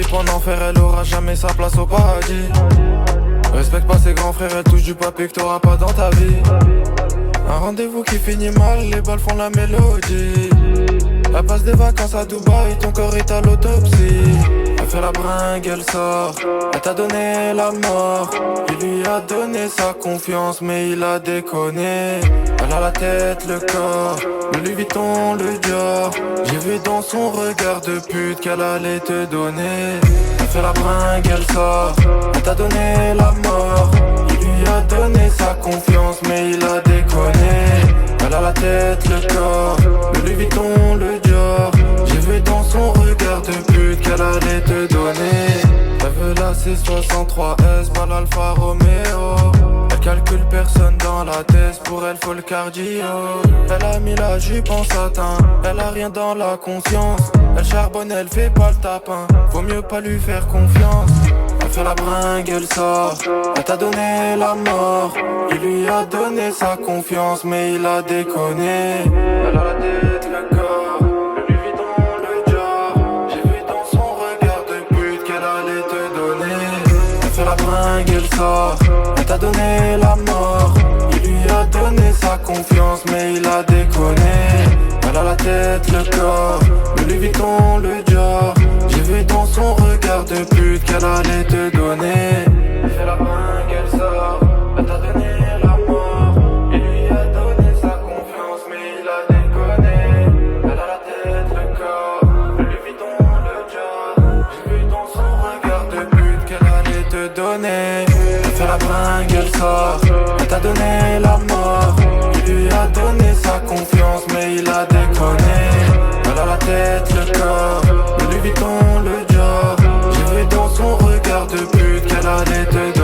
vie pour en enfer, elle aura jamais sa place au paradis. Respecte pas ses grands frères, elle touche du papier que t'auras pas dans ta vie. Un rendez-vous qui finit mal, les balles font la mélodie. Elle passe des vacances à Dubaï, ton corps est à l'autopsie. Elle fait la bringue, elle sort, elle t'a donné la mort. Il lui a donné sa confiance, mais il a déconné. Elle a la tête, le corps, le Louis Vuitton, le Dior. J'ai vu dans son regard de pute qu'elle allait te donner. Elle fait la bringue, elle sort, elle t'a donné la mort. Il lui a donné sa confiance, mais il a déconné. Elle a la tête, le corps, le Louis Vuitton, le Dior. J'ai vu dans son regard de pute qu'elle allait te donner. Elle veut la C63S, pas l'Alfa Romeo. Elle calcule personne dans la tête, pour elle faut le cardio. Elle a mis la jupe en satin, elle a rien dans la conscience. Elle charbonne, elle fait pas le tapin, faut mieux pas lui faire confiance. Elle fait la bringue, elle sort, elle t'a donné la mort. Il lui a donné sa confiance, mais il a déconné. Elle a la tête, le corps, le Louis Vuitton, le Dior. J'ai vu dans son regard de pute qu'elle allait te donner. Elle fait la bringue, elle sort, elle t'a donné la mort. Il lui a donné sa confiance, mais il a déconné. Elle a la tête, le corps, le Louis Vuitton, le Dior. J'ai vu dans son regard de pute qu'elle allait te donner. Elle fait la bringue, elle sort, elle t'a donné la mort. Il lui a donné sa confiance, mais il a déconné. Elle a la tête, le corps, le Louis Vuitton, le Dior. J'ai vu dans son regard de pute qu'elle allait te donner. Elle fait la bringue, elle sort, elle t'a donné la mort. Il lui a donné sa confiance, mais il a déconné. Elle a la tête, le corps, le Louis Vuitton, le Dior. J'ai vu dans son regard de pute qu'elle allait te donner.